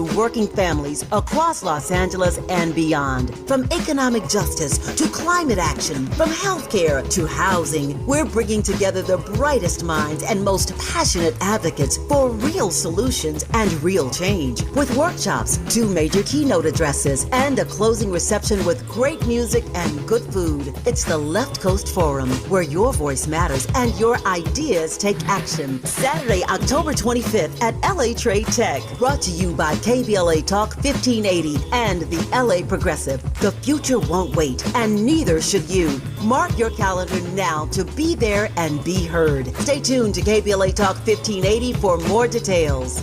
Working families across Los Angeles and beyond. From economic justice to climate action, from healthcare to housing, we're bringing together the brightest minds and most passionate advocates for real solutions and real change. With workshops, 2 major keynote addresses, and a closing reception with great music and good food. It's the Left Coast Forum, where your voice matters and your ideas take action. Saturday, October 25th at LA Trade Tech. Brought to you by KBLA Talk 1580 and the LA Progressive. The future won't wait, and neither should you. Mark your calendar now to be there and be heard. Stay tuned to KBLA Talk 1580 for more details.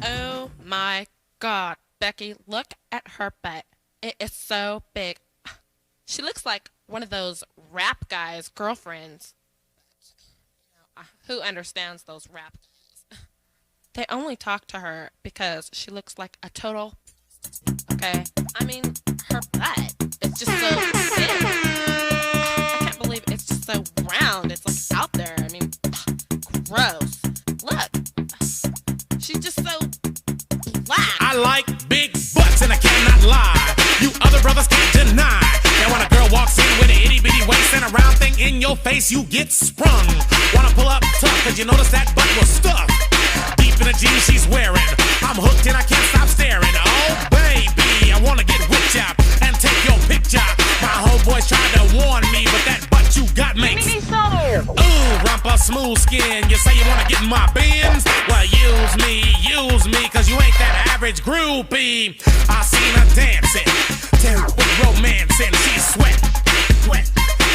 Oh my God, Becky, look at her butt. It is so big. She looks like one of those rap guys' girlfriends. Who understands those rap guys? They only talk to her because she looks like a total, okay? I mean, her butt is just so big. I can't believe it's just so round. It's like out there. I mean, gross. Look, she's just so black. I like big butts and I cannot lie. You other brothers can't deny. And when a girl walks in with an itty bitty waist and a round thing in your face, you get sprung. Wanna pull up tough, cause you notice that butt was stuffed deep in the jeans she's wearing. I'm hooked and I can't stop staring. Oh baby, I wanna get whipped out and take your picture. My homeboys tried to warn me, but that butt you got makes ooh, rumpa smooth skin. You say you wanna get in my bins? Well, use me, cause you ain't that average groupie. I seen her dancing, with romance, and she's sweat.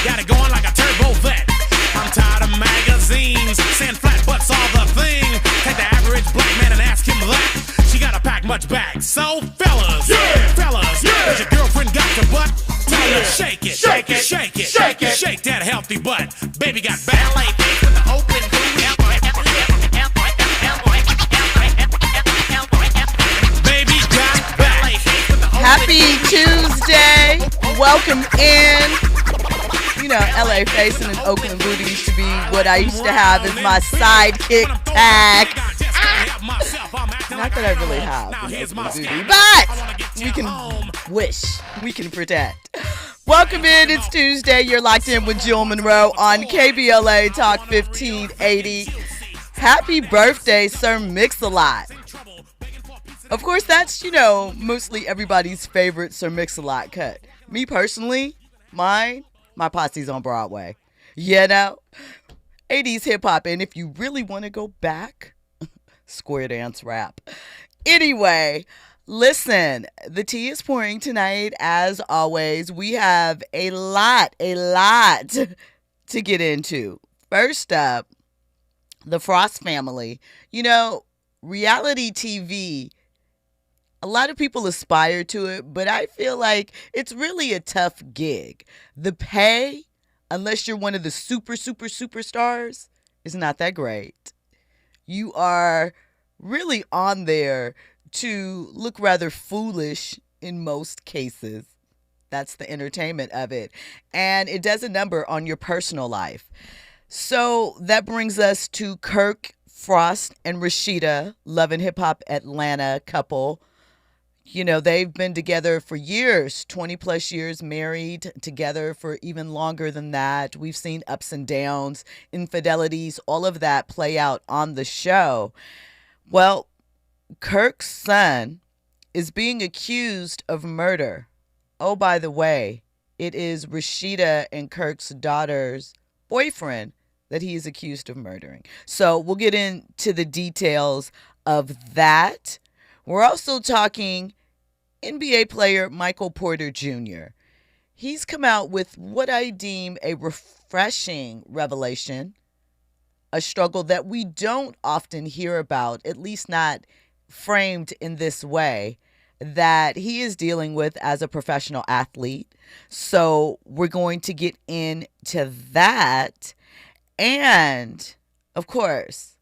Got it going like a turbo vet. I'm tired of magazines saying flat butts all the thing. Take the average black man and ask him that. She gotta pack much back. So fellas, does your girlfriend got your butt? Tell her shake it, shake that healthy butt. Baby got ballet feet with the open booty. Baby got ballet feet with the open. Happy Tuesday. Welcome in. You know, LA facing and Oakland booty used to be what I used to have as my sidekick tag. Not that I really have an Oakland booty, but we can wish, we can pretend. Welcome in. It's Tuesday. You're locked in with Jill Munroe on KBLA Talk 1580. Happy birthday, Sir Mix-a-Lot. Of course, that's, mostly everybody's favorite Sir Mix-a-Lot cut. Me personally, my posse's on Broadway. 80s hip hop. And if you really want to go back, square dance rap. Anyway, listen, the tea is pouring tonight. As always, we have a lot to get into. First up, the Frost family. Reality TV, a lot of people aspire to it, but I feel like it's really a tough gig. The pay, unless you're one of the superstars, is not that great. You are really on there to look rather foolish in most cases. That's the entertainment of it. And it does a number on your personal life. So that brings us to Kirk, Frost, and Rasheeda, Love and Hip Hop Atlanta couple. They've been together for years, 20 plus years, married together for even longer than that. We've seen ups and downs, infidelities, all of that play out on the show. Well, Kirk's son is being accused of murder. Oh, by the way, it is Rasheeda and Kirk's daughter's boyfriend that he is accused of murdering. So we'll get into the details of that. We're also talking NBA player Michael Porter Jr. He's come out with what I deem a refreshing revelation, a struggle that we don't often hear about, at least not framed in this way, that he is dealing with as a professional athlete. So we're going to get into that. And, of course,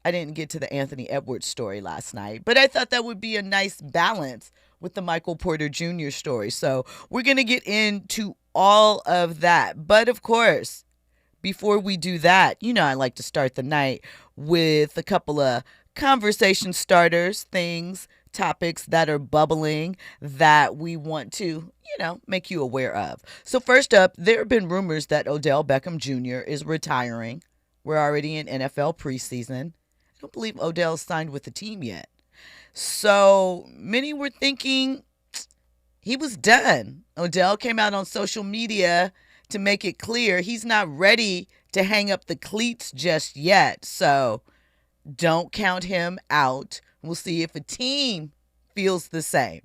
I didn't get to the Anthony Edwards story last night, but I thought that would be a nice balance with the Michael Porter Jr. story. So we're going to get into all of that. But, of course, before we do that, I like to start the night with a couple of conversation starters, things, topics that are bubbling that we want to, make you aware of. So first up, there have been rumors that Odell Beckham Jr. is retiring. We're already in NFL preseason. I don't believe Odell's signed with the team yet. So many were thinking he was done. Odell came out on social media to make it clear he's not ready to hang up the cleats just yet. So don't count him out. We'll see if a team feels the same.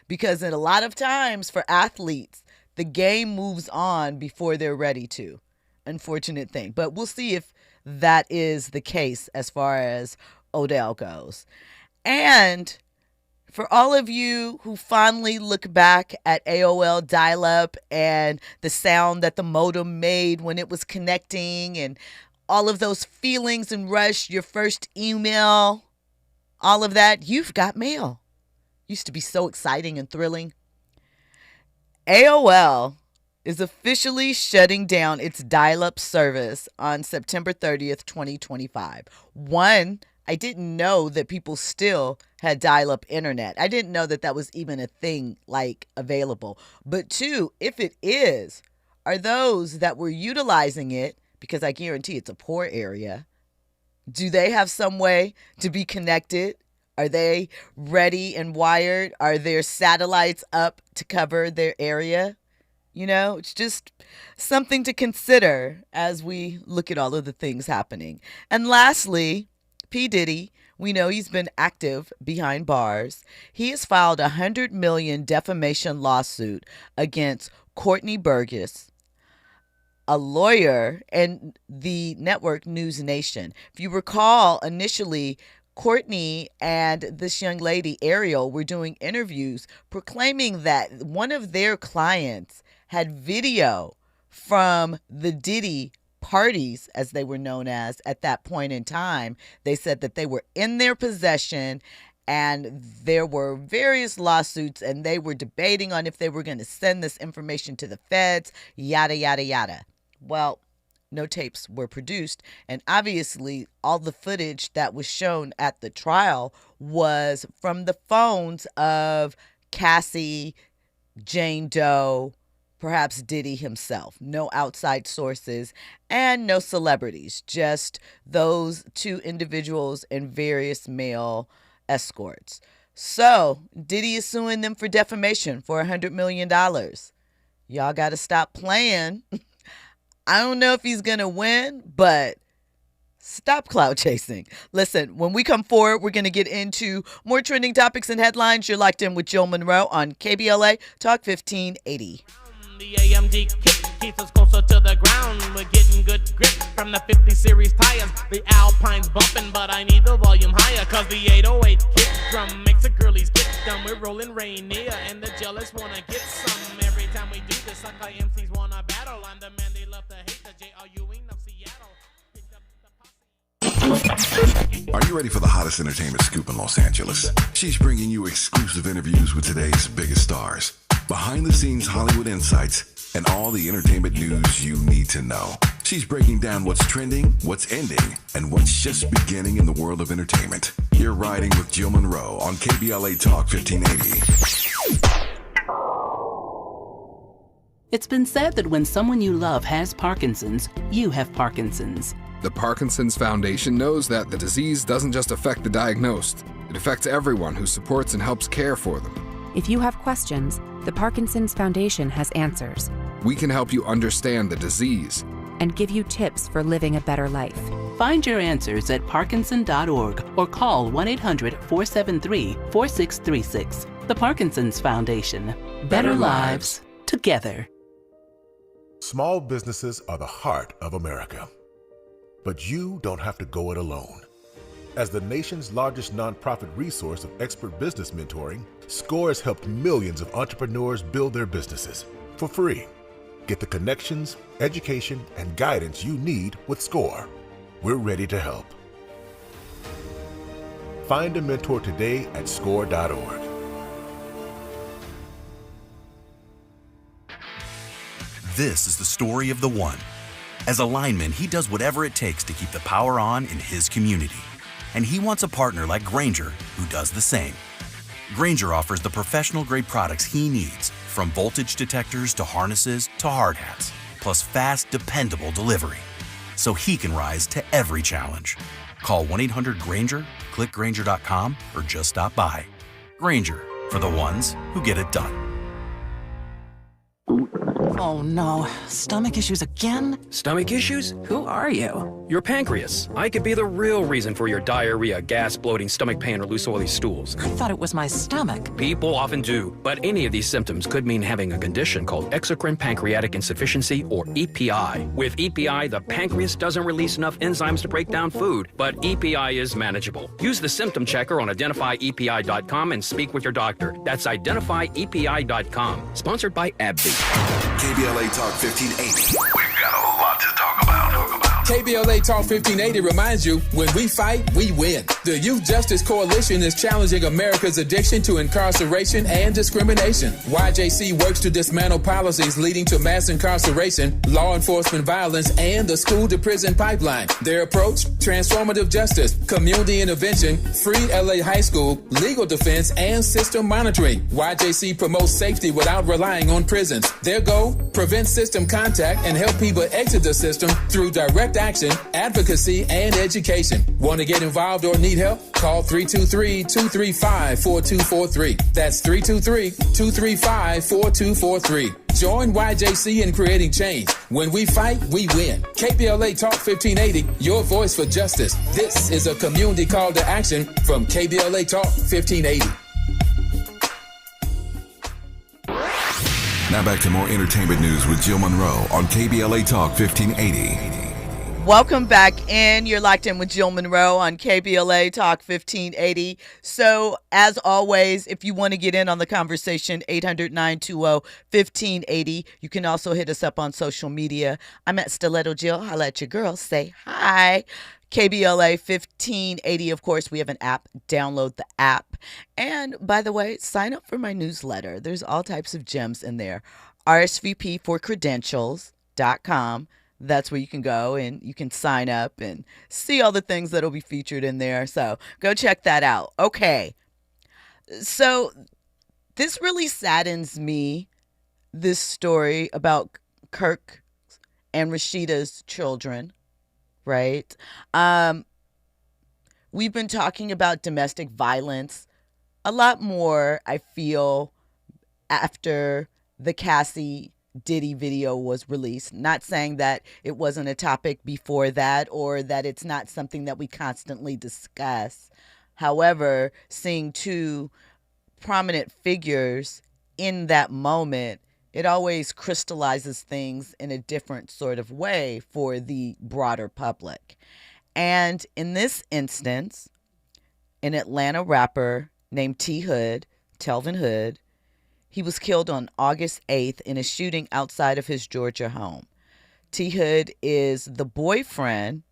Because in a lot of times for athletes, the game moves on before they're ready to. Unfortunate thing. But we'll see if that is the case as far as Odell goes. And for all of you who fondly look back at AOL dial-up and the sound that the modem made when it was connecting and all of those feelings and rush, your first email, all of that, you've got mail. Used to be so exciting and thrilling. AOL is officially shutting down its dial-up service on September 30th, 2025. One, I didn't know that people still had dial-up internet. I didn't know that that was even a thing available. But two, if it is, are those that were utilizing it, because I guarantee it's a poor area, do they have some way to be connected? Are they ready and wired? Are their satellites up to cover their area? It's just something to consider as we look at all of the things happening. And lastly, P. Diddy, we know he's been active behind bars. He has filed a $100 million defamation lawsuit against Courtney Burgess, a lawyer, and the network News Nation. If you recall, initially, Courtney and this young lady, Ariel, were doing interviews proclaiming that one of their clients had video from the Diddy parties, as they were known as at that point in time. They said that they were in their possession and there were various lawsuits and they were debating on if they were going to send this information to the feds, yada, yada, yada. Well, no tapes were produced, and obviously all the footage that was shown at the trial was from the phones of Cassie, Jane Doe, perhaps Diddy himself. No outside sources and no celebrities, just those two individuals and various male escorts. So Diddy is suing them for defamation for $100 million. Y'all got to stop playing. I don't know if he's going to win, but stop cloud chasing. Listen, when we come forward, we're going to get into more trending topics and headlines. You're locked in with Jill Munroe on KBLA Talk 1580. The AMG kick keeps us closer to the ground. We're getting good grip from the 50 series tires. The Alpine's bumping, but I need the volume higher. Cause the 808 kick drum makes the girlies get dumb. We're rolling Rainier and the jealous wanna get some. Every time we do this, sucker MCs wanna battle. I'm the man they love to hate, the J.R.U. of Seattle. Are you ready for the hottest entertainment scoop in Los Angeles? She's bringing you exclusive interviews with today's biggest stars, behind-the-scenes Hollywood insights, and all the entertainment news you need to know. She's breaking down what's trending, what's ending, and what's just beginning in the world of entertainment. You're riding with Jill Munroe on KBLA Talk 1580. It's been said that when someone you love has Parkinson's, you have Parkinson's. The Parkinson's Foundation knows that the disease doesn't just affect the diagnosed. It affects everyone who supports and helps care for them. If you have questions, the Parkinson's Foundation has answers. We can help you understand the disease and give you tips for living a better life. Find your answers at parkinson.org or call 1-800-473-4636. The Parkinson's Foundation. Better lives together. Small businesses are the heart of America. But you don't have to go it alone. As the nation's largest nonprofit resource of expert business mentoring, SCORE has helped millions of entrepreneurs build their businesses for free. Get the connections, education, and guidance you need with SCORE. We're ready to help. Find a mentor today at score.org. This is the story of the one. As a lineman, he does whatever it takes to keep the power on in his community. And he wants a partner like Grainger who does the same. Grainger offers the professional-grade products he needs, from voltage detectors to harnesses to hard hats, plus fast, dependable delivery, so he can rise to every challenge. Call 1-800-GRAINGER, click Grainger.com, or just stop by. Grainger, for the ones who get it done. Oh no, stomach issues again? Stomach issues? Who are you? Your pancreas. I could be the real reason for your diarrhea, gas, bloating, stomach pain, or loose oily stools. I thought it was my stomach. People often do, but any of these symptoms could mean having a condition called exocrine pancreatic insufficiency, or EPI. With EPI, the pancreas doesn't release enough enzymes to break down food, but EPI is manageable. Use the symptom checker on identifyepi.com and speak with your doctor. That's identifyepi.com. Sponsored by AbbVie. KBLA Talk 1580. We've got a lot to talk about. KBLA Talk 1580 reminds you, when we fight, we win. The Youth Justice Coalition is challenging America's addiction to incarceration and discrimination. YJC works to dismantle policies leading to mass incarceration, law enforcement violence, and the school-to-prison pipeline. Their approach? Transformative justice, community intervention, free LA high school, legal defense, and system monitoring. YJC promotes safety without relying on prisons. Their goal? Prevent system contact and help people exit the system through direct action, advocacy, and education. Want to get involved or need help? Call 323-235-4243. That's 323-235-4243. Join YJC in creating change. When we fight, we win. KBLA Talk 1580, your voice for justice. This is a community call to action from KBLA Talk 1580. Now back to more entertainment news with Jill Munroe on KBLA Talk 1580. Welcome back in. You're locked in with Jill Munroe on KBLA Talk 1580. So, as always, if you want to get in on the conversation, 800-920-1580. You can also hit us up on social media. I'm at Stiletto Jill. Holla at your girl. Say hi. KBLA 1580. Of course, we have an app. Download the app. And by the way, sign up for my newsletter. There's all types of gems in there. RSVPforcredentials.com. That's where you can go and you can sign up and see all the things that'll be featured in there. So go check that out. Okay. So this really saddens me, this story about Kirk and Rasheeda's children, right? We've been talking about domestic violence a lot more, I feel, after the Cassie Diddy video was released. Not saying that it wasn't a topic before that or that it's not something that we constantly discuss. However, seeing two prominent figures in that moment, it always crystallizes things in a different sort of way for the broader public. And in this instance, an Atlanta rapper named T. Hood, Telvin Hood, he was killed on August 8th in a shooting outside of his Georgia home. T. Hood is the boyfriend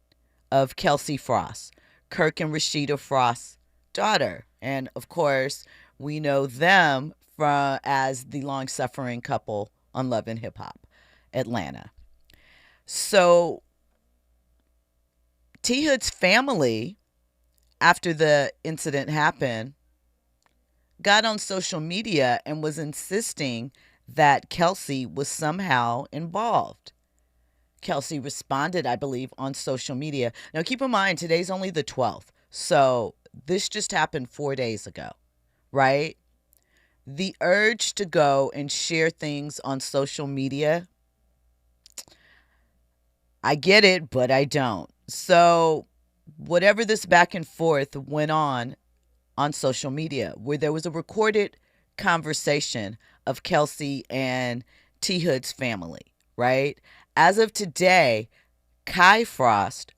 of Kelsie Frost, Kirk and Rasheeda Frost's daughter. And of course, we know them as the long-suffering couple on Love and Hip Hop Atlanta. So T. Hood's family, after the incident happened, got on social media and was insisting that Kelsie was somehow involved. Kelsie responded, I believe, on social media. Now, keep in mind, today's only the 12th. So this just happened 4 days ago, right? The urge to go and share things on social media, I get it, but I don't. So whatever this back and forth went on social media, where there was a recorded conversation of Kelsie and T. Hood's family, right? As of today, Kai Frost,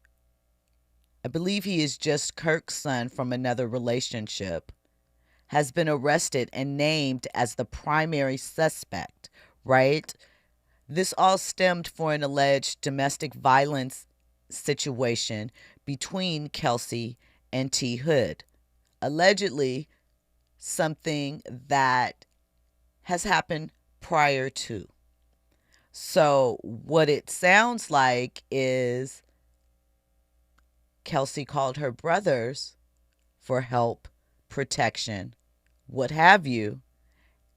I believe he is just Kirk's son from another relationship, has been arrested and named as the primary suspect, right? This all stemmed for an alleged domestic violence situation between Kelsie and T. Hood. Allegedly, something that has happened prior to. So what it sounds like is Kelsie called her brothers for help, protection, what have you.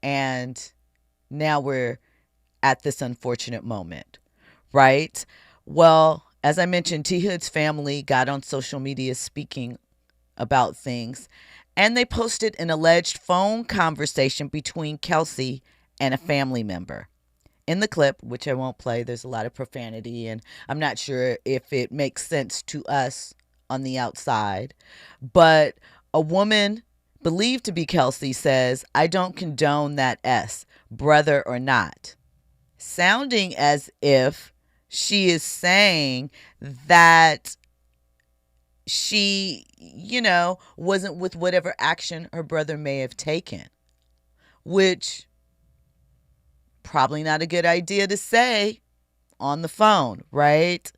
And now we're at this unfortunate moment, right? Well, as I mentioned, T Hood's family got on social media speaking about things, and they posted an alleged phone conversation between Kelsie and a family member. In the clip, which I won't play, there's a lot of profanity, and I'm not sure if it makes sense to us on the outside. But a woman believed to be Kelsie says, "I don't condone that S, brother or not," sounding as if she is saying that she, wasn't with whatever action her brother may have taken, which probably not a good idea to say on the phone, right?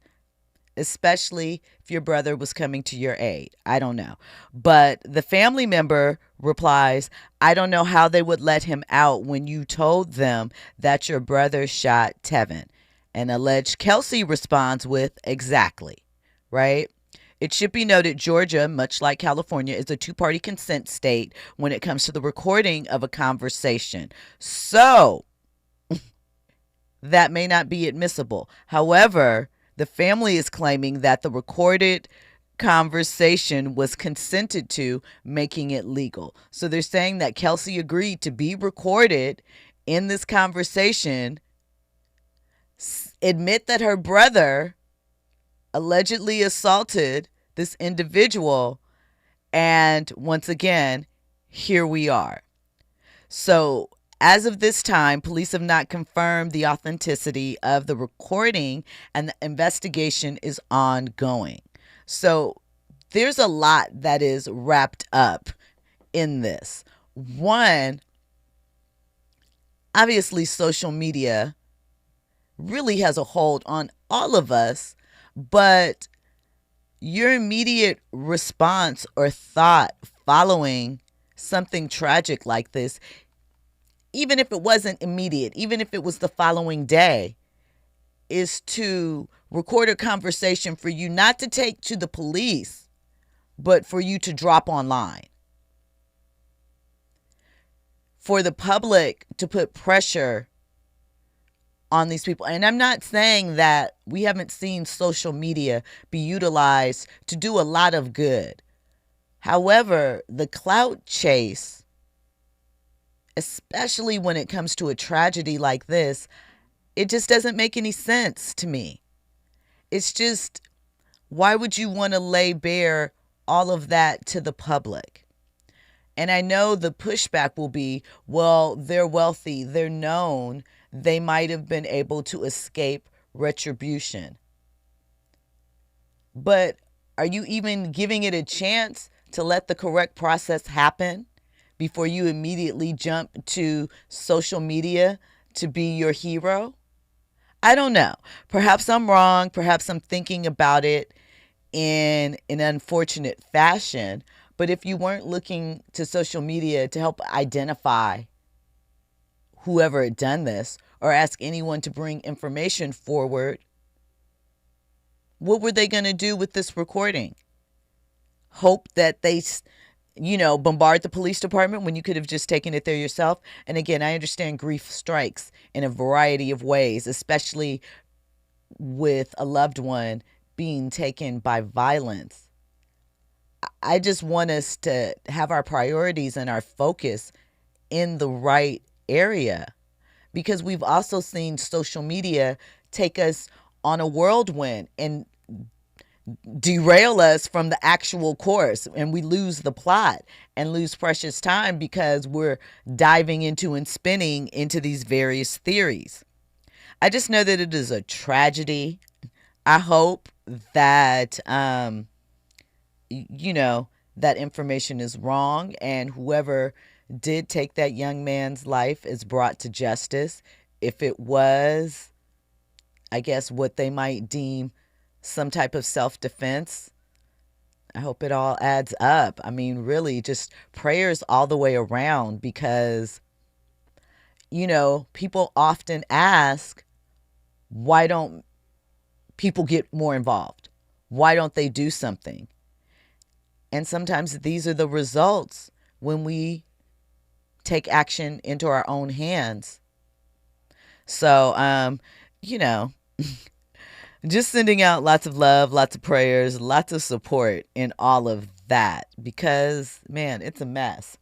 Especially if your brother was coming to your aid. I don't know. But the family member replies, "I don't know how they would let him out when you told them that your brother shot Tevin." And alleged Kelsie responds with, "Exactly," right? It should be noted Georgia, much like California, is a two-party consent state when it comes to the recording of a conversation. So that may not be admissible. However, the family is claiming that the recorded conversation was consented to, making it legal. So they're saying that Kelsie agreed to be recorded in this conversation, admit that her brother allegedly assaulted this individual, and once again, here we are. So as of this time, police have not confirmed the authenticity of the recording, and the investigation is ongoing. So there's a lot that is wrapped up in this. One, obviously social media really has a hold on all of us, but your immediate response or thought following something tragic like this, even if it wasn't immediate, even if it was the following day, is to record a conversation for you not to take to the police, but for you to drop online. For the public to put pressure on these people. And I'm not saying that we haven't seen social media be utilized to do a lot of good. However, the clout chase, especially when it comes to a tragedy like this, it just doesn't make any sense to me. It's just, why would you want to lay bare all of that to the public? And I know the pushback will be, well, they're wealthy, they're known, they might have been able to escape retribution. But are you even giving it a chance to let the correct process happen before you immediately jump to social media to be your hero? I don't know. Perhaps I'm wrong. Perhaps I'm thinking about it in an unfortunate fashion. But if you weren't looking to social media to help identify whoever had done this, or ask anyone to bring information forward, what were they going to do with this recording? Hope that they, bombard the police department when you could have just taken it there yourself? And again, I understand grief strikes in a variety of ways, especially with a loved one being taken by violence. I just want us to have our priorities and our focus in the right area, because we've also seen social media take us on a whirlwind and derail us from the actual course, and we lose the plot and lose precious time because we're diving into and spinning into these various theories. I just know that it is a tragedy. I hope that that information is wrong, and whoever did take that young man's life is brought to justice. If it was, I guess, what they might deem some type of self-defense, I hope it all adds up. I mean, really, just prayers all the way around, because, people often ask, why don't people get more involved? Why don't they do something? And sometimes these are the results when we take action into our own hands. So, just sending out lots of love, lots of prayers, lots of support in all of that because, man, it's a mess.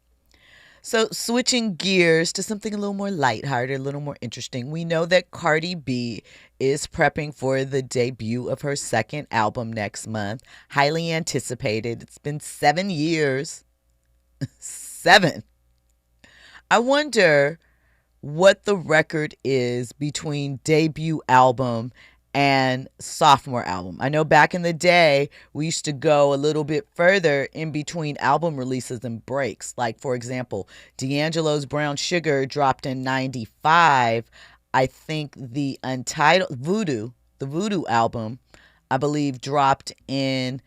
So switching gears to something a little more lighthearted, a little more interesting. We know that Cardi B is prepping for the debut of her second album next month. Highly anticipated. It's been 7 years. 7. I wonder what the record is between debut album and sophomore album. I know back in the day, we used to go a little bit further in between album releases and breaks. Like, for example, D'Angelo's Brown Sugar dropped in 95. I think the Untitled the Voodoo album, I believe, dropped in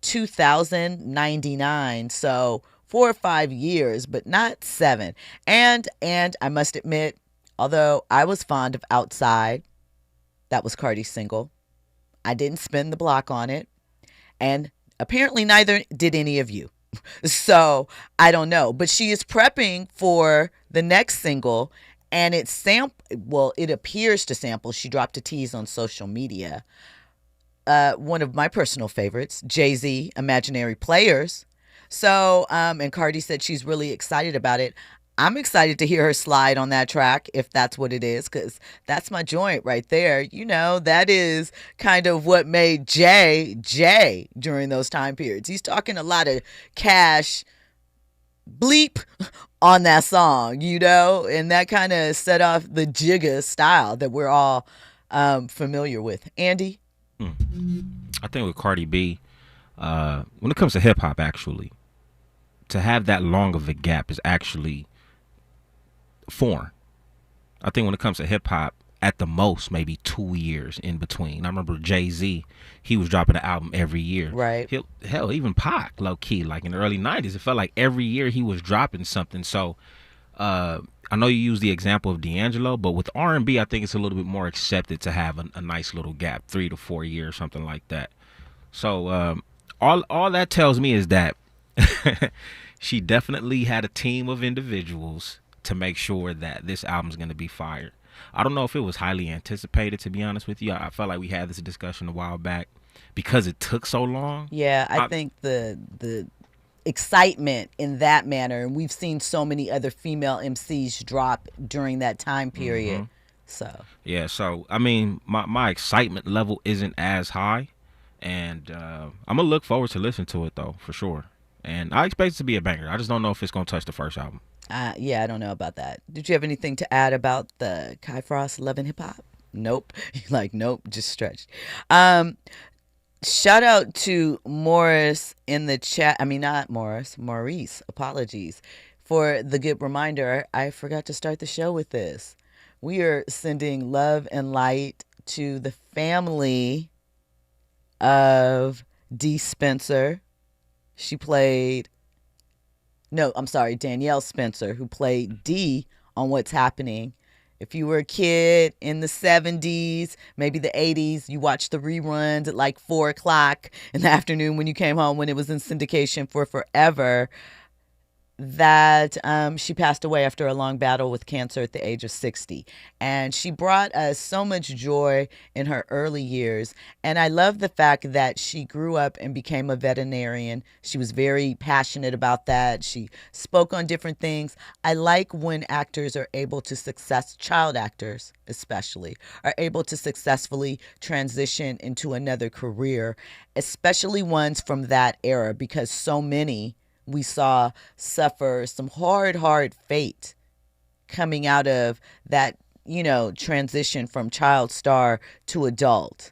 2099. So 4 or 5 years, but not 7. And I must admit, although I was fond of Outside, that was Cardi's single, I didn't spin the block on it. And apparently neither did any of you. So I don't know. But she is prepping for the next single. And it appears to sample. She dropped a tease on social media. One of my personal favorites, Jay-Z, Imaginary Players. So, and Cardi said she's really excited about it. I'm excited to hear her slide on that track, if that's what it is, because that's my joint right there. That is kind of what made Jay during those time periods. He's talking a lot of cash bleep on that song, and that kind of set off the Jigga style that we're all familiar with. Andy? I think with Cardi B, when it comes to hip hop, actually, to have that long of a gap is actually foreign. I think when it comes to hip hop, at the most, maybe 2 years in between. I remember Jay-Z, he was dropping an album every year. Right. Hell, even Pac, low key, like in the early 90s, it felt like every year he was dropping something. So, I know you use the example of D'Angelo, but with R&B, I think it's a little bit more accepted to have a nice little gap, 3 to 4 years, something like that. So, all that tells me is that she definitely had a team of individuals to make sure that this album's going to be fire. I don't know if it was highly anticipated, to be honest with you. I felt like we had this discussion a while back because it took so long. Yeah, I think the excitement in that manner, and we've seen so many other female MCs drop during that time period. Mm-hmm. So yeah, so I mean, my excitement level isn't as high, and I'm gonna look forward to listening to it though, for sure. And I expect it to be a banger. I just don't know if it's gonna touch the first album. Yeah, I don't know about that. Did you have anything to add about the Kai Frost Love and Hip Hop? Nope. Nope, just stretched. Shout out to Morris in the chat. I mean, not Morris, Maurice, apologies, for the good reminder. I forgot to start the show with this. We are sending love and light to the family of Dee Spencer. She played... No, I'm sorry, Danielle Spencer, who played Dee on What's Happening. If you were a kid in the 70s, maybe the 80s, you watched the reruns at like 4 o'clock in the afternoon when you came home when it was in syndication for forever, that she passed away after a long battle with cancer at the age of 60. And she brought us so much joy in her early years. And I love the fact that she grew up and became a veterinarian. She was very passionate about that. She spoke on different things. I like when actors are able to child actors especially, are able to successfully transition into another career, especially ones from that era, because so many we saw suffer some hard fate coming out of that, transition from child star to adult.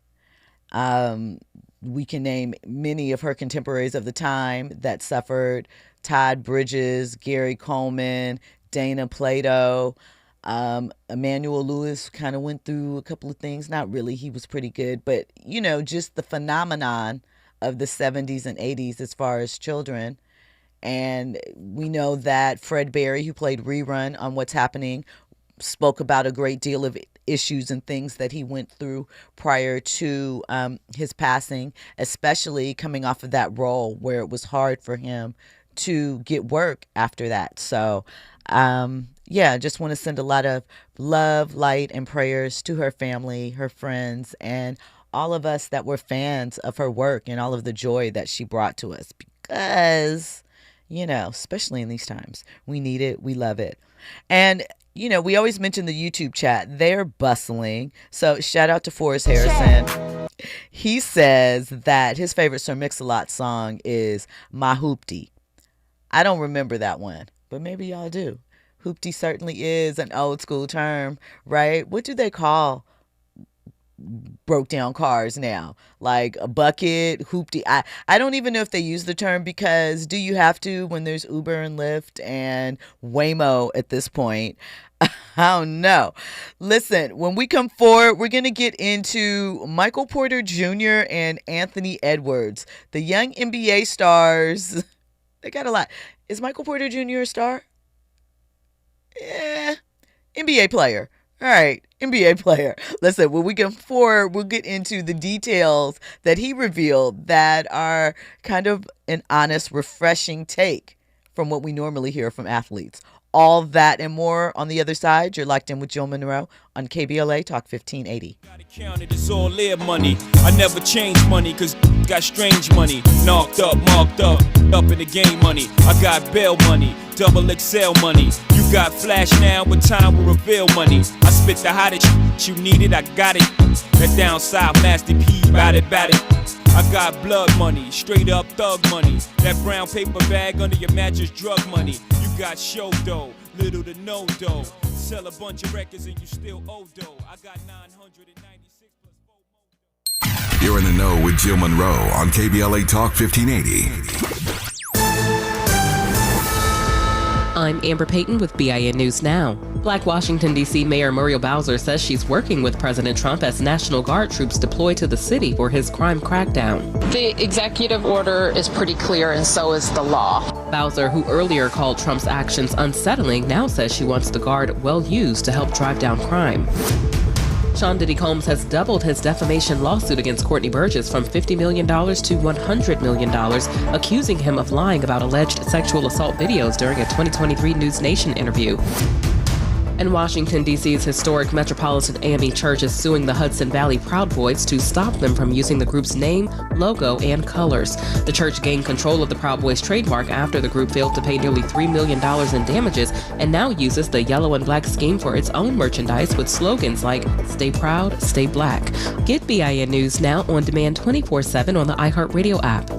We can name many of her contemporaries of the time that suffered: Todd Bridges, Gary Coleman, Dana Plato. Emmanuel Lewis kind of went through a couple of things. Not really, he was pretty good, but just the phenomenon of the 70s and 80s as far as children. And we know that Fred Berry, who played Rerun on What's Happening, spoke about a great deal of issues and things that he went through prior to his passing, especially coming off of that role where it was hard for him to get work after that. So, yeah, just want to send a lot of love, light, and prayers to her family, her friends, and all of us that were fans of her work and all of the joy that she brought to us, because, you know, especially in these times, we need it. We love it. And, you know, we always mention the YouTube chat. They're bustling. So shout out to Forrest Harrison. He says that his favorite Sir Mix-a-Lot song is My Hoopty. I don't remember that one, but maybe y'all do. Hoopty certainly is an old school term, right? What do they call broke down cars now? Like a bucket, hoopty. I don't even know if they use the term, because do you have to when there's Uber and Lyft and Waymo at this point? I don't know. Listen, when we come forward, we're going to get into Michael Porter Jr. and Anthony Edwards, the young NBA stars. They got a lot. Is Michael Porter Jr. a star? Yeah, NBA player. All right, NBA player. Listen, when we come forward, we'll get into the details that he revealed that are kind of an honest, refreshing take from what we normally hear from athletes. All that and more on the other side. You're locked in with Jill Munroe on KBLA Talk 1580. Counted, it's all live money. I never change money, cause got strange money. Knocked up, marked up in the game money. I got bail money, double XL money. You got flash now, but time will reveal money. I spit the hottest you need it, I got it. That downside Master P, bout it. I got blood money, straight up thug money. That brown paper bag under your mattress, drug money. You got show dough, little to no dough. Sell a bunch of records and you still owe dough. I got 996 plus 4 more. You're in the know with Jill Munroe on KBLA Talk 1580. I'm Amber Payton with BIN News Now. Black Washington, D.C. Mayor Muriel Bowser says she's working with President Trump as National Guard troops deploy to the city for his crime crackdown. The executive order is pretty clear, and so is the law. Bowser, who earlier called Trump's actions unsettling, now says she wants the Guard well used to help drive down crime. Sean Diddy Combs has doubled his defamation lawsuit against Courtney Burgess from $50 million to $100 million, accusing him of lying about alleged sexual assault videos during a 2023 News Nation interview. And Washington, D.C.'s historic Metropolitan AME Church is suing the Hudson Valley Proud Boys to stop them from using the group's name, logo, and colors. The church gained control of the Proud Boys trademark after the group failed to pay nearly $3 million in damages and now uses the yellow and black scheme for its own merchandise with slogans like "Stay Proud, Stay Black." Get BIN News Now on demand 24/7 on the iHeartRadio app.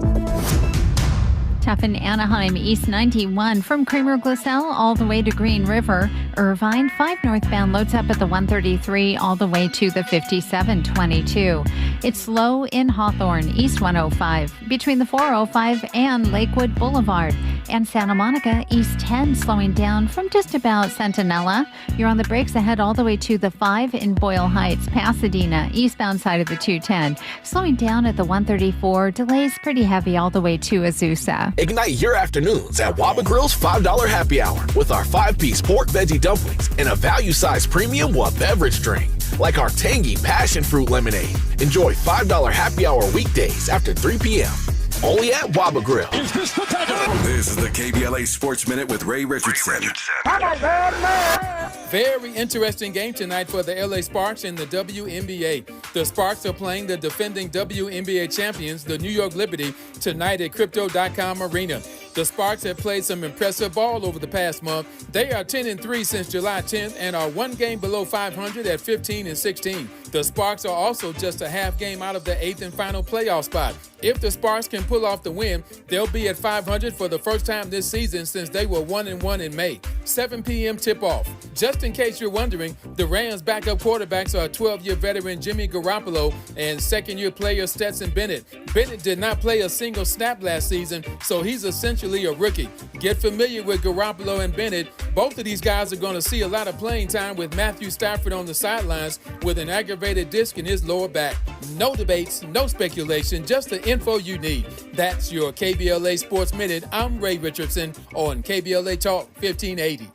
Tough in Anaheim, East 91 from Kramer Glacel all the way to Green River. Irvine, 5 northbound loads up at the 133 all the way to the 5722. It's slow in Hawthorne, East 105, between the 405 and Lakewood Boulevard. And Santa Monica, East 10, slowing down from just about Centinela. You're on the brakes ahead all the way to the 5 in Boyle Heights. Pasadena, eastbound side of the 210. Slowing down at the 134. Delays pretty heavy all the way to Azusa. Ignite your afternoons at Waba Grill's $5 happy hour with our 5-piece pork veggie dumplings and a value-sized premium beverage drink, like our tangy passion fruit lemonade. Enjoy $5 happy hour weekdays after 3 p.m. Only at Waba Grill. This is the KBLA Sports Minute with Ray Richardson. Very interesting game tonight for the LA Sparks in the WNBA. The Sparks are playing the defending WNBA champions, the New York Liberty, tonight at Crypto.com Arena. The Sparks have played some impressive ball over the past month. They are 10-3 since July 10th and are 1 game below 500 at 15-16. The Sparks are also just a half game out of the 8th and final playoff spot. If the Sparks can pull off the win, they'll be at 500 for the first time this season since they were 1-1 in May. 7 p.m. tip-off. Just in case you're wondering, the Rams' backup quarterbacks are 12-year veteran Jimmy Garoppolo and second-year player Stetson Bennett. Bennett did not play a single snap last season, so he's essentially a rookie. Get familiar with Garoppolo and Bennett. Both of these guys are going to see a lot of playing time with Matthew Stafford on the sidelines with an aggravated disc in his lower back. No debates, no speculation, just the info you need. That's your KBLA Sports Minute. I'm Ray Richardson on KBLA Talk 1580.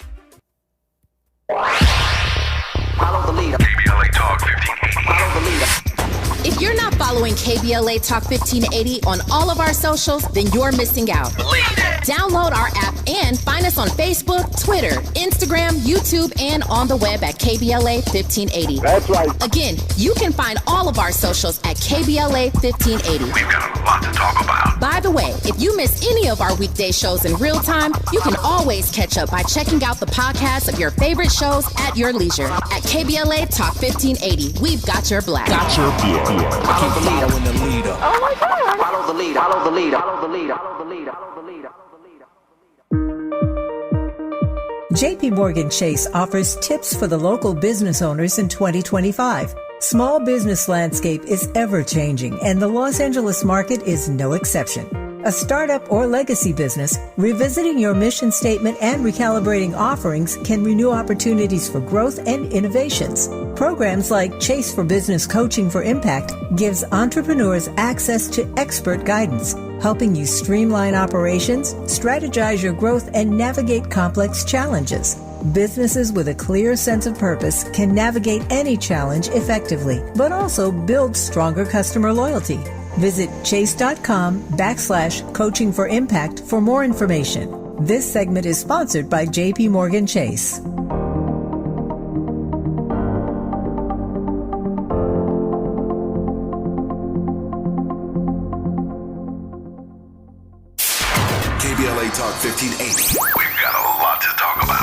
Follow the leader. KBLA KBLA Talk 1580. If you're not following KBLA Talk 1580 on all of our socials, then you're missing out. Download our app and find us on Facebook, Twitter, Instagram, YouTube, and on the web at KBLA 1580. That's right. Again, you can find all of our socials at KBLA 1580. We've got a lot to talk about. By the way, if you miss any of our weekday shows in real time, you can always catch up by checking out the podcast of your favorite shows at your leisure. At KBLA Talk 1580, we've got your black. Got your black. Follow the leader when the leader. Oh my God. Follow the leader. Follow the leader. Follow the leader. Follow the leader. JP Morgan Chase offers tips for the local business owners in 2025. Small business landscape is ever changing, and the Los Angeles market is no exception. A startup or legacy business, revisiting your mission statement and recalibrating offerings can renew opportunities for growth and innovations. Programs like Chase for Business Coaching for Impact gives entrepreneurs access to expert guidance, helping you streamline operations, strategize your growth, and navigate complex challenges. Businesses with a clear sense of purpose can navigate any challenge effectively, but also build stronger customer loyalty. Visit chase.com/coaching for impact for more information. This segment is sponsored by JP Morgan Chase. KBLA Talk 1580. We've got a lot to talk about.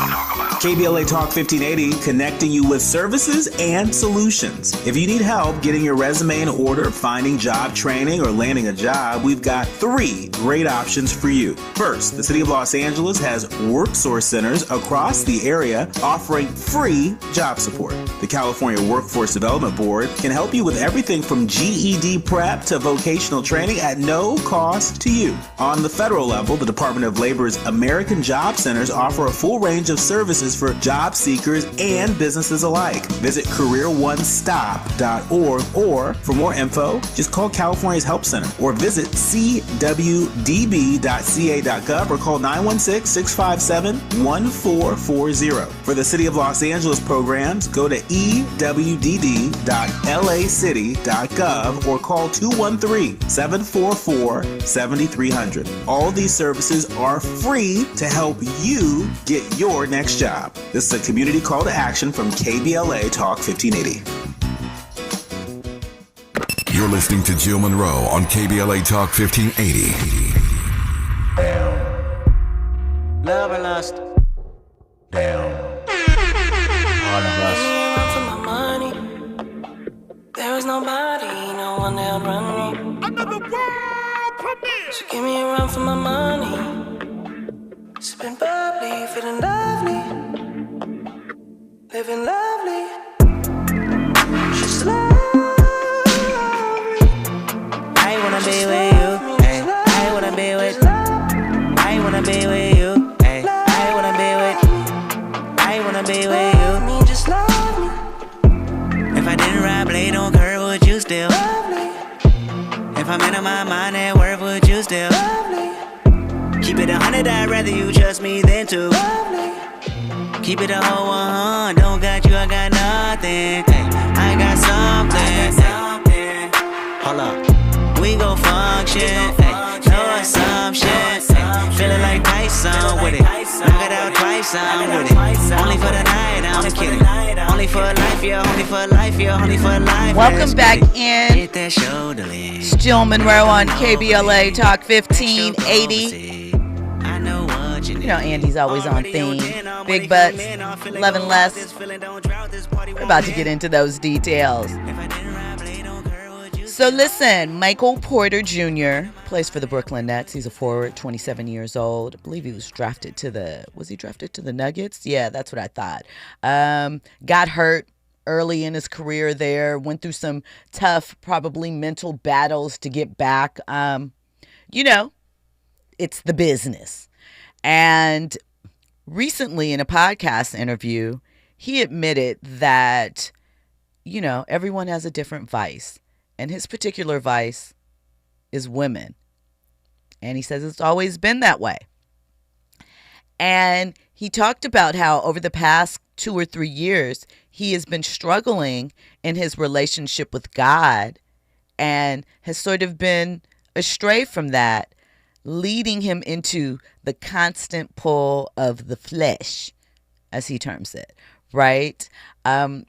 KBLA Talk 1580, connecting you with services and solutions. If you need help getting your resume in order, finding job training, or landing a job, we've got 3 great options for you. First, the City of Los Angeles has WorkSource centers across the area offering free job support. The California Workforce Development Board can help you with everything from GED prep to vocational training at no cost to you. On the federal level, the Department of Labor's American Job Centers offer a full range of services for job seekers and businesses alike. Visit careeronestop.org, or for more info, just call California's Help Center or visit cwdb.ca.gov or call 916-657-1440. For the City of Los Angeles programs, go to ewdd.lacity.gov or call 213-744-7300. All these services are free to help you get your next job. This is a community call to action from KBLA Talk 1580. You're listening to Jill Munroe on KBLA Talk 1580. Love or lust? Down. All of us. For my money, there is nobody, no one that run me. Another world premiere. So give me a run for my money. Sipping bubbly, feeling lovely, living lovely. She's lovely. I wanna be with you. Ay. I wanna be with. I wanna be with you. Ay. I wanna be with. I wanna be with you. Me, just love me. If I didn't ride blade on curve, would you still? Lovely. If I'm in my mind at work, would you still? Lovely. Keep it 100, I'd rather you trust me than to. Keep it a whole 100, don't got you, I got nothing. Ay, I got something. Ay, hold up, we gon' function. Ay, no assumption. Ay, feeling like Tyson with it. Knock it out twice, I'm with it. Only for the night, I'm kidding. Only for life, yeah, only for life, yeah, only for life. Welcome back in. Hit that shoulder lean. Jill Munroe on KBLA Talk 1580. You know, Andy's always on theme. Big butts, loving less. We're about to get into those details. So listen, Michael Porter Jr. plays for the Brooklyn Nets. He's a forward, 27 years old. I believe he was drafted to the Nuggets? Yeah, that's what I thought. Got hurt early in his career there. Went through some tough, probably mental battles to get back. You know, it's the business. And recently in a podcast interview, he admitted that, you know, everyone has a different vice. And his particular vice is women. And he says it's always been that way. And he talked about how over the past 2 or 3 years, he has been struggling in his relationship with God and has sort of been astray from that, leading him into the constant pull of the flesh, as he terms it, right?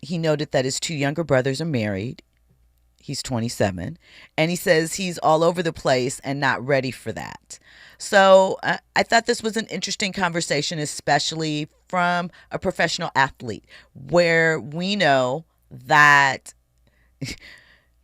He noted that his 2 younger brothers are married. He's 27, and he says he's all over the place and not ready for that. So I thought this was an interesting conversation, especially from a professional athlete, where we know that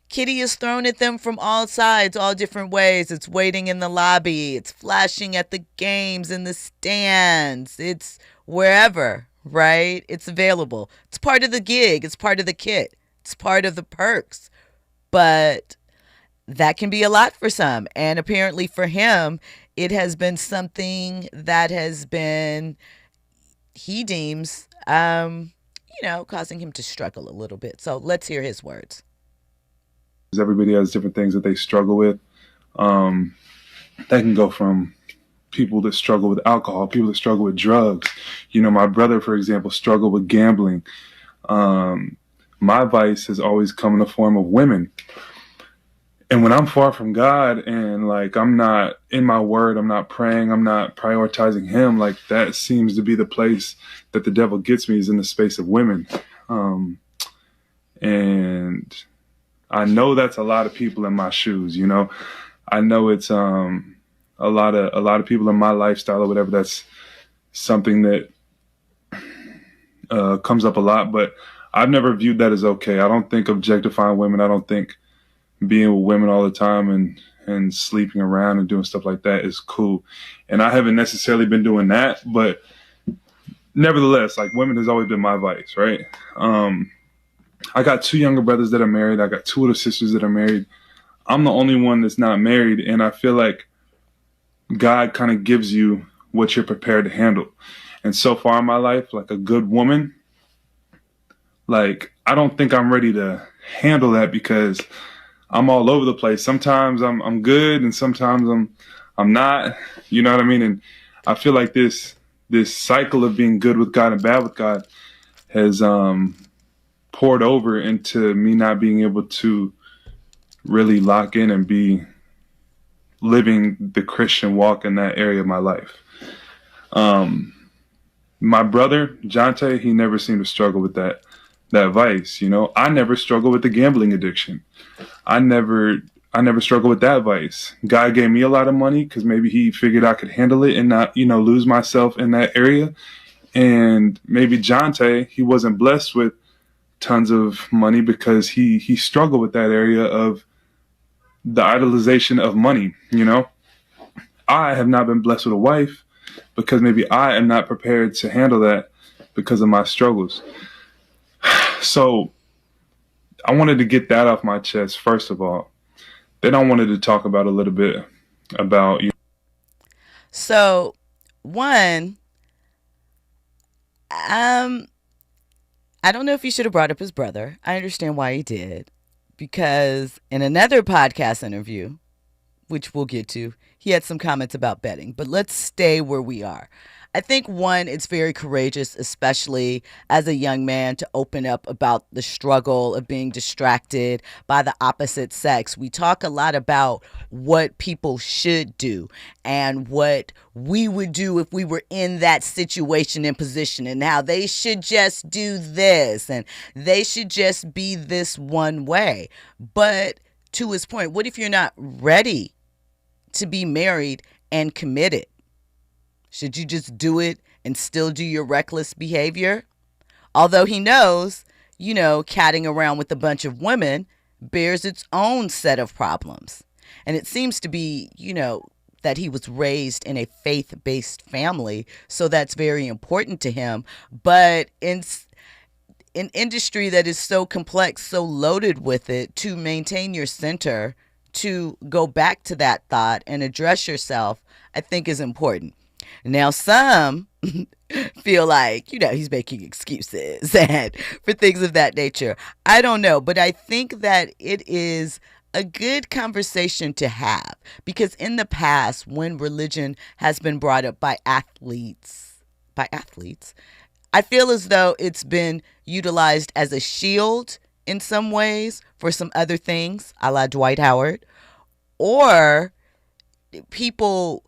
Kitty is thrown at them from all sides, all different ways. It's waiting in the lobby. It's flashing at the games in the stands. It's wherever, right? It's available. It's part of the gig. It's part of the kit. It's part of the perks. But that can be a lot for some. And apparently for him, it has been something that has been, he deems, causing him to struggle a little bit. So let's hear his words. Everybody has different things that they struggle with. That can go from people that struggle with alcohol, people that struggle with drugs. My brother, for example, struggled with gambling. My vice has always come in the form of women. And when I'm far from God and I'm not in my word, I'm not praying, I'm not prioritizing him, that seems to be the place that the devil gets me, is in the space of women. And I know that's a lot of people in my shoes, I know it's a lot of people in my lifestyle or whatever. That's something that comes up a lot, but I've never viewed that as okay. I don't think objectifying women, I don't think being with women all the time and sleeping around and doing stuff like that is cool. And I haven't necessarily been doing that, but nevertheless, women has always been my vice, right? I got 2 younger brothers that are married. I got 2 older sisters that are married. I'm the only one that's not married, and I feel like God kind of gives you what you're prepared to handle. And so far in my life, a good woman, I don't think I'm ready to handle that because I'm all over the place. Sometimes I'm good and sometimes I'm not, you know what I mean? And I feel like this cycle of being good with God and bad with God has poured over into me not being able to really lock in and be living the Christian walk in that area of my life. My brother, Jonte, he never seemed to struggle with that vice. I never struggled with the gambling addiction. I never struggled with that vice. God gave me a lot of money because maybe he figured I could handle it and not, lose myself in that area. And maybe Jonte, he wasn't blessed with tons of money because he struggled with that area of the idolization of money. I have not been blessed with a wife because maybe I am not prepared to handle that because of my struggles. So I wanted to get that off my chest, first of all. Then I wanted to talk about a little bit about you. So, one, I don't know if he should have brought up his brother. I understand why he did. Because in another podcast interview, which we'll get to, he had some comments about betting. But let's stay where we are. I think, one, it's very courageous, especially as a young man, to open up about the struggle of being distracted by the opposite sex. We talk a lot about what people should do and what we would do if we were in that situation and position, and how they should just do this and they should just be this one way. But to his point, what if you're not ready to be married and committed? Should you just do it and still do your reckless behavior? Although he knows, catting around with a bunch of women bears its own set of problems. And it seems to be, that he was raised in a faith-based family, so that's very important to him. But in an industry that is so complex, so loaded with it, to maintain your center, to go back to that thought and address yourself, I think is important. Now, some feel like, he's making excuses and for things of that nature. I don't know, but I think that it is a good conversation to have, because in the past, when religion has been brought up by athletes, I feel as though it's been utilized as a shield in some ways for some other things, a la Dwight Howard, or people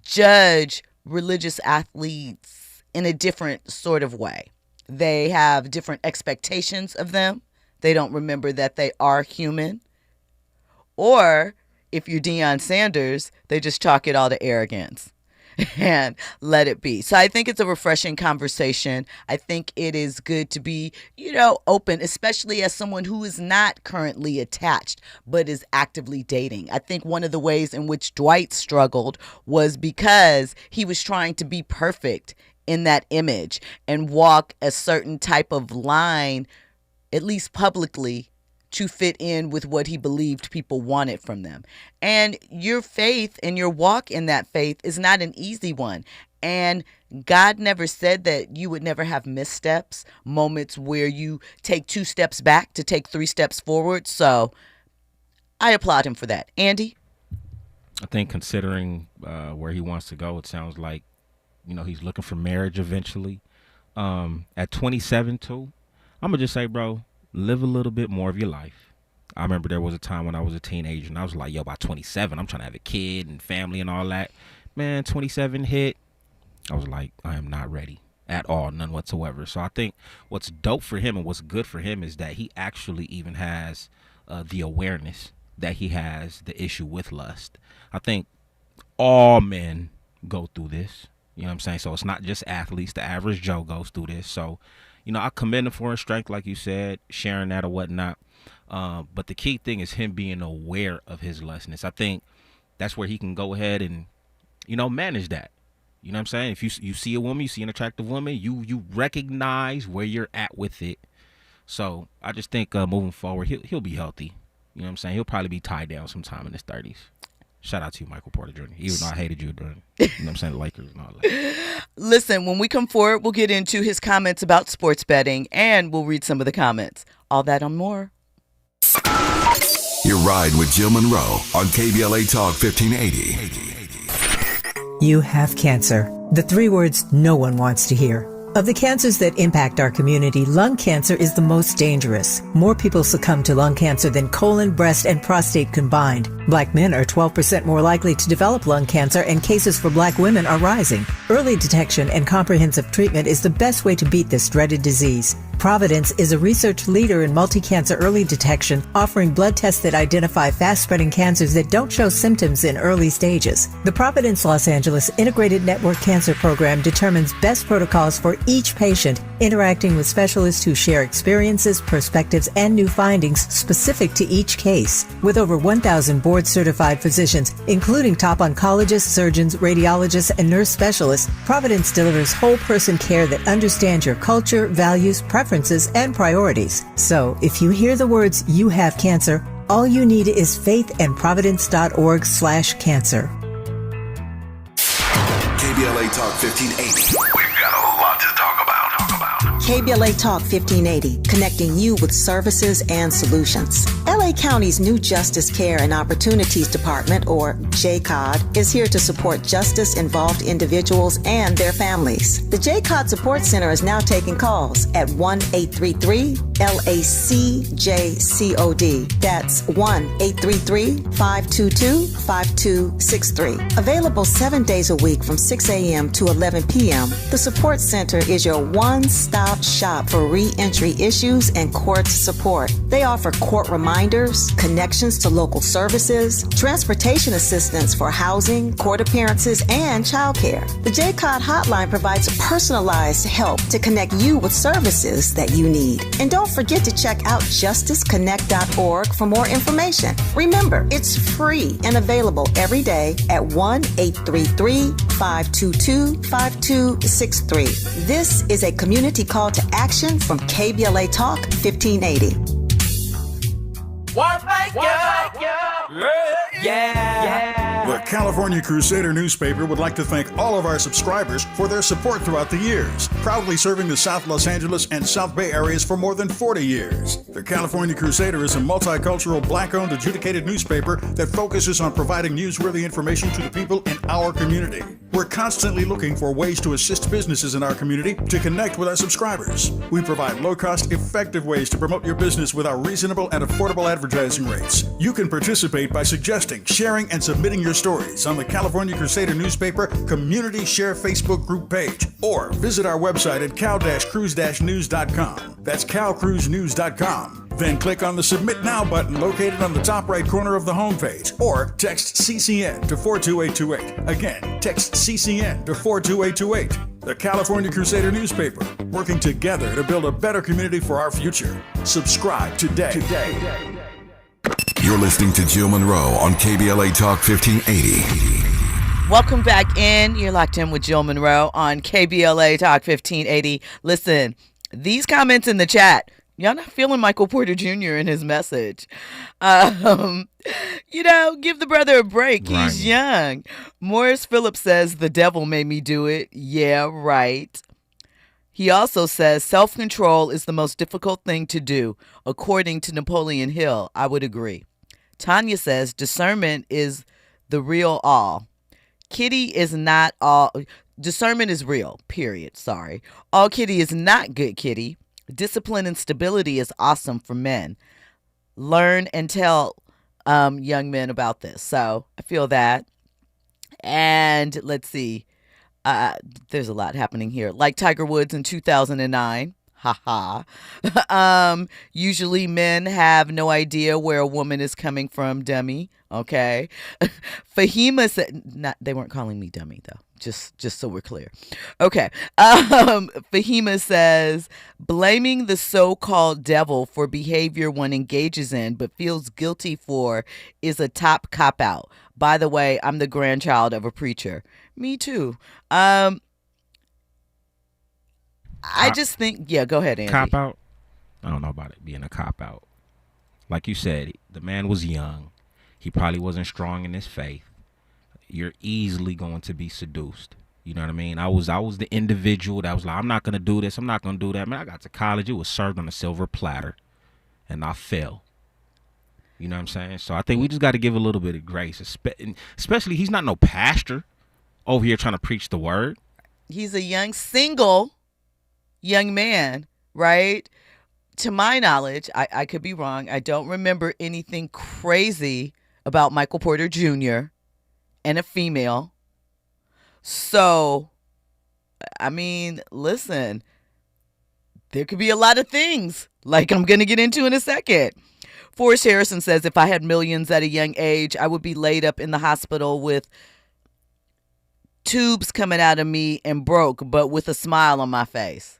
judge religious athletes in a different sort of way. They have different expectations of them. They don't remember that they are human. Or if you're Deion Sanders, they just chalk it all to arrogance and let it be. So I think it's a refreshing conversation. I think it is good to be, open, especially as someone who is not currently attached, but is actively dating. I think one of the ways in which Dwight struggled was because he was trying to be perfect in that image and walk a certain type of line, at least publicly, to fit in with what he believed people wanted from them. And your faith and your walk in that faith is not an easy one. And God never said that you would never have missteps, moments where you take 2 steps back to take 3 steps forward. So I applaud him for that. Andy? I think considering where he wants to go, it sounds like, he's looking for marriage eventually. At 27 too, I'm going to just say, bro, live a little bit more of your life. I remember there was a time when I was a teenager and I was like, yo, by 27, I'm trying to have a kid and family and all that. Man, 27 hit. I was like, I am not ready at all, none whatsoever. So I think what's dope for him and what's good for him is that he actually even has the awareness that he has the issue with lust. I think all men go through this. You know what I'm saying? So it's not just athletes. The average Joe goes through this. So, I commend him for his strength, like you said, sharing that or whatnot. But the key thing is him being aware of his lustness. I think that's where he can go ahead and, manage that. You know what I'm saying? If you see a woman, you see an attractive woman, you recognize where you're at with it. So I just think moving forward, he'll be healthy. You know what I'm saying? He'll probably be tied down sometime in his 30s. Shout out to you, Michael Porter Jr., even though I hated you during, you know what I'm saying, the Lakers and all that. Listen, when we come forward, we'll get into his comments about sports betting, and we'll read some of the comments. All that and more. You're riding with Jill Munroe on KBLA Talk 1580. You have cancer. The 3 words no one wants to hear. Of the cancers that impact our community, lung cancer is the most dangerous. More people succumb to lung cancer than colon, breast, and prostate combined. Black men are 12% more likely to develop lung cancer, and cases for Black women are rising. Early detection and comprehensive treatment is the best way to beat this dreaded disease. Providence is a research leader in multi-cancer early detection, offering blood tests that identify fast-spreading cancers that don't show symptoms in early stages. The Providence Los Angeles Integrated Network Cancer Program determines best protocols for each patient, interacting with specialists who share experiences, perspectives, and new findings specific to each case. With over 1,000 board-certified physicians, including top oncologists, surgeons, radiologists, and nurse specialists, Providence delivers whole-person care that understands your culture, values, preferences, and priorities. So, if you hear the words "you have cancer," all you need is faithandprovidence.org/cancer. KBLA Talk 1580. We've got a lot to talk about. KBLA Talk 1580, connecting you with services and solutions. LA County's new Justice Care and Opportunities Department, or JCOD, is here to support justice-involved individuals and their families. The JCOD Support Center is now taking calls at 1-833-LACJCOD. That's 1-833-522-5263. Available 7 days a week from 6 a.m. to 11 p.m. The Support Center is your one-stop shop for re-entry issues and court support. They offer court reminders, connections to local services, transportation assistance for housing, court appearances, and childcare. The JCOD hotline provides personalized help to connect you with services that you need. And don't forget to check out justiceconnect.org for more information. Remember, it's free and available every day at 1-833-522-5263. This is a community call to action from KBLA Talk 1580. The California Crusader newspaper would like to thank all of our subscribers for their support throughout the years, proudly serving the South Los Angeles and South Bay areas for more than 40 years. The California Crusader is a multicultural, Black-owned, adjudicated newspaper that focuses on providing newsworthy information to the people in our community. We're constantly looking for ways to assist businesses in our community to connect with our subscribers. We provide low-cost, effective ways to promote your business with our reasonable and affordable advertising rates. You can participate by suggesting, sharing, and submitting your stories on the California Crusader newspaper Community Share Facebook group page, or visit our website at cal-cruise-news.com. That's calcruisenews.com. Then click on the Submit Now button located on the top right corner of the homepage, or text CCN to 42828. Again, text CCN to 42828. The California Crusader newspaper, working together to build a better community for our future. Subscribe today. You're listening to Jill Munroe on KBLA Talk 1580. Welcome back in. You're locked in with Jill Munroe on KBLA Talk 1580. Listen, these comments in the chat, y'all not feeling Michael Porter Jr. in his message. Give the brother a break. Right. He's young. Morris Phillips says, the devil made me do it. Yeah, right. He also says, self-control is the most difficult thing to do. According to Napoleon Hill, I would agree. Tanya says, discernment is the real all. Kitty is not all. Discernment is real, period. Sorry. All kitty is not good kitty. Discipline and stability is awesome for men. Learn and tell young men about this. So I feel that. And let's see. There's a lot happening here. Like Tiger Woods in 2009. Usually men have no idea where a woman is coming from, dummy. Okay. Fahima said, they weren't calling me dummy though. Just so we're clear. Okay. Fahima says, blaming the so-called devil for behavior one engages in but feels guilty for is a top cop-out. By the way, I'm the grandchild of a preacher. Me too. I just think, go ahead, Andy. Cop out? I don't know about it being a cop out. Like you said, the man was young. He probably wasn't strong in his faith. You're easily going to be seduced. You know what I mean? I was the individual that was like, I'm not going to do this. I'm not going to do that. Man, I got to college. It was served on a silver platter, and I fell. You know what I'm saying? So I think we just got to give a little bit of grace, especially he's not no pastor over here trying to preach the word. He's a young, single young man, right? To my knowledge, I could be wrong. I don't remember anything crazy about Michael Porter Jr. and a female. So, I mean, listen, there could be a lot of things like I'm going to get into in a second. Forrest Harrison says, if I had millions at a young age, I would be laid up in the hospital with tubes coming out of me and broke, but with a smile on my face.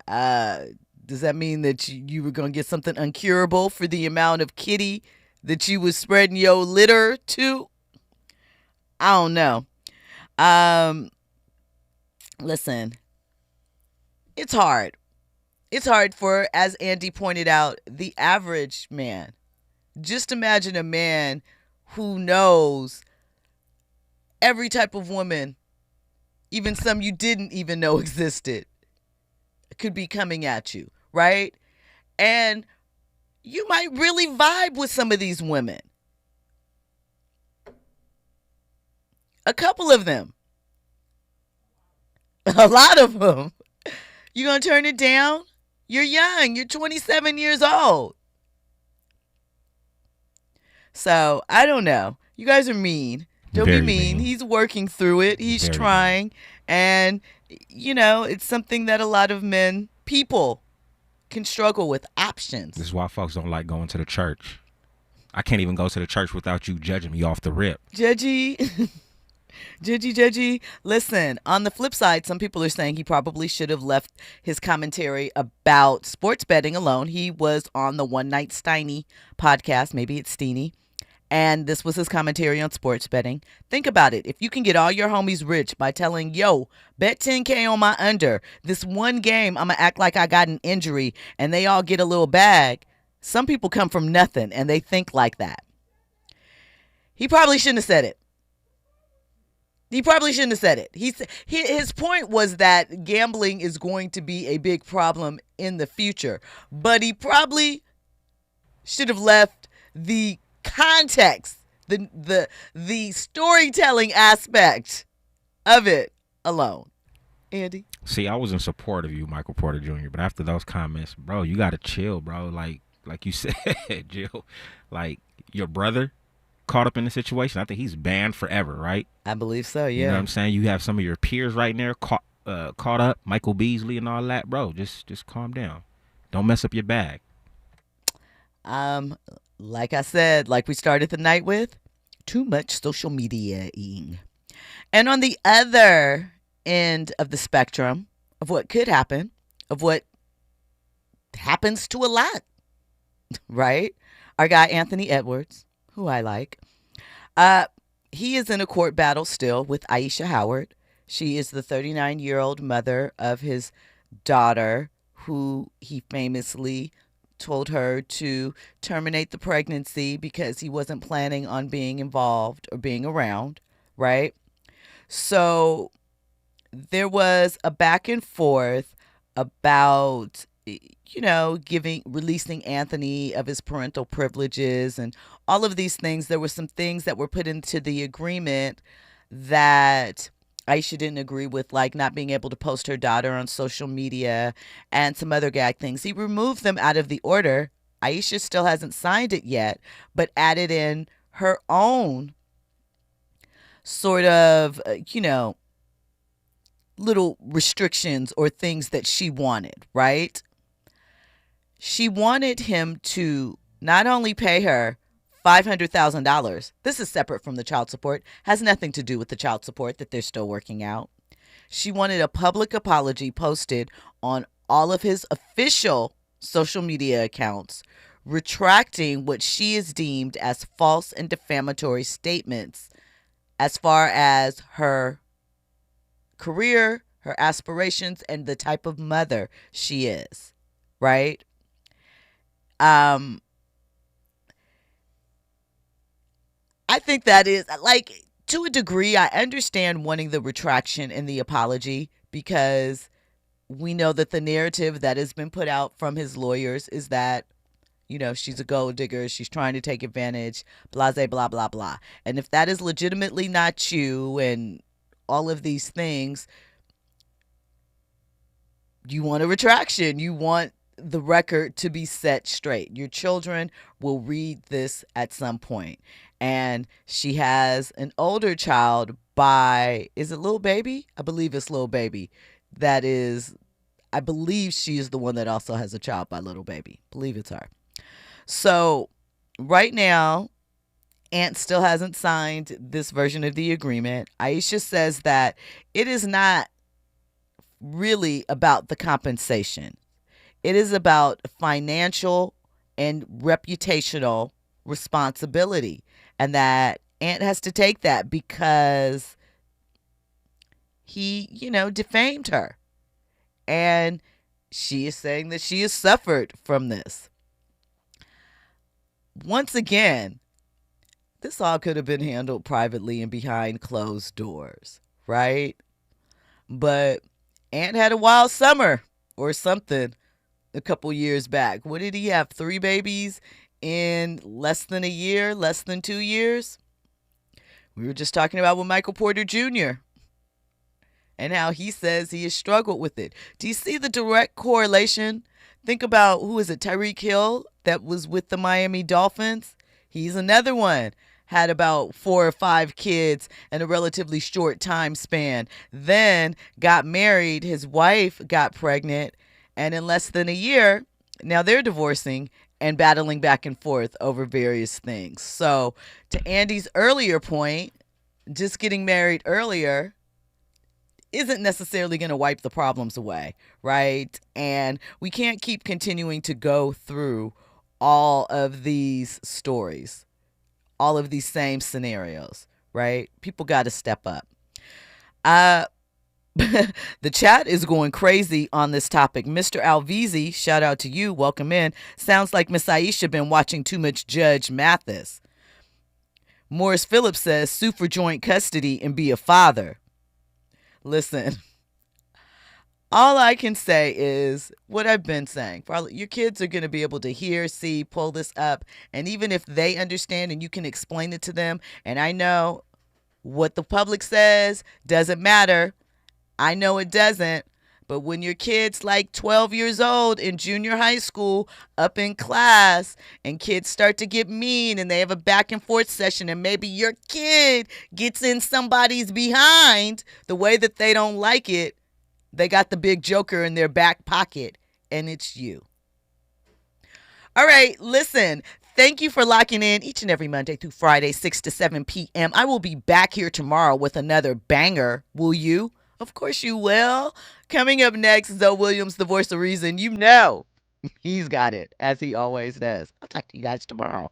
Does that mean that you were going to get something uncurable for the amount of kitty that you was spreading your litter to? I don't know. Listen, it's hard. It's hard for, as Andy pointed out, the average man. Just imagine a man who knows every type of woman, even some you didn't even know existed, could be coming at you, right? And you might really vibe with some of these women. A couple of them. A lot of them. You gonna turn it down? You're young. You're 27 years old. So, I don't know. You guys are mean. Don't Very be mean. He's working through it. He's Very trying. And, it's something that a lot of people can struggle with, options. This is why folks don't like going to the church. I can't even go to the church without you judging me off the rip. Judgy. Judgy. Listen, on the flip side, some people are saying he probably should have left his commentary about sports betting alone. He was on the One Night Steiny podcast. Maybe it's Steiny. And this was his commentary on sports betting. Think about it. If you can get all your homies rich by telling, yo, bet 10K on my under. This one game, I'm going to act like I got an injury and they all get a little bag. Some people come from nothing and they think like that. He probably shouldn't have said it. His point was that gambling is going to be a big problem in the future. But he probably should have left the context the storytelling aspect of it alone. Andy? See, I was in support of you, Michael Porter Jr., but after those comments, bro, you got to chill, bro. Like you said, Jill, like your brother caught up in the situation. I think he's banned forever, right? I believe so, yeah. You know what I'm saying? You have some of your peers right there caught up, Michael Beasley and all that, bro. Just calm down. Don't mess up your bag. Like I said, like we started the night with, too much social media-ing. And on the other end of the spectrum of what could happen, of what happens to a lot, right? Our guy Anthony Edwards, who I like, he is in a court battle still with Aisha Howard. She is the 39-year-old mother of his daughter, who he famously told her to terminate the pregnancy because he wasn't planning on being involved or being around, right? So there was a back and forth about, releasing Anthony of his parental privileges and all of these things. There were some things that were put into the agreement that Aisha didn't agree with, like not being able to post her daughter on social media and some other gag things. He removed them out of the order. Aisha still hasn't signed it yet, but added in her own sort of, little restrictions or things that she wanted, right? She wanted him to not only pay her $500,000. This is separate from the child support, has nothing to do with the child support that they're still working out. She wanted a public apology posted on all of his official social media accounts, retracting what she is deemed as false and defamatory statements as far as her career, her aspirations, and the type of mother she is, right? I think that is, like, to a degree, I understand wanting the retraction and the apology, because we know that the narrative that has been put out from his lawyers is that, she's a gold digger, she's trying to take advantage, blah, blah, blah, blah. And if that is legitimately not you and all of these things, you want a retraction. You want the record to be set straight. Your children will read this at some point. And she has an older child by, is it Lil Baby? I believe it's Lil Baby. I believe she is the one that also has a child by Lil Baby. I believe it's her. So right now, Ant still hasn't signed this version of the agreement. Aisha says that it is not really about the compensation. It is about financial and reputational responsibility, and that Ant has to take that because he, defamed her. And she is saying that she has suffered from this. Once again, this all could have been handled privately and behind closed doors, right? But Ant had a wild summer or something a couple years back. What did he have? 3 babies in less than a year, less than 2 years? We were just talking about with Michael Porter Jr. and how he says he has struggled with it. Do you see the direct correlation? Think about, who is it, Tyreek Hill, that was with the Miami Dolphins? He's another one. Had about 4 or 5 kids in a relatively short time span. Then got married. His wife got pregnant. And in less than a year, now they're divorcing and battling back and forth over various things. So to Andy's earlier point, just getting married earlier isn't necessarily going to wipe the problems away, right? And we can't keep continuing to go through all of these stories, all of these same scenarios, right? People got to step up. The chat is going crazy on this topic. Mr. Alvizi, shout out to you. Welcome in. Sounds like Miss Aisha been watching too much Judge Mathis. Morris Phillips says, sue for joint custody and be a father. Listen, All I can say is what I've been saying. Probably your kids are going to be able to hear, see, pull this up. And even if they understand and you can explain it to them, and I know what the public says doesn't matter. I know it doesn't. But when your kid's like 12 years old in junior high school, up in class, and kids start to get mean and they have a back and forth session, and maybe your kid gets in somebody's behind the way that they don't like it, they got the big joker in their back pocket, and it's you. All right, listen. Thank you for locking in each and every Monday through Friday, 6 to 7 p.m. I will be back here tomorrow with another banger. Will you? Of course you will. Coming up next, Zoe Williams, the voice of reason. You know he's got it, as he always does. I'll talk to you guys tomorrow.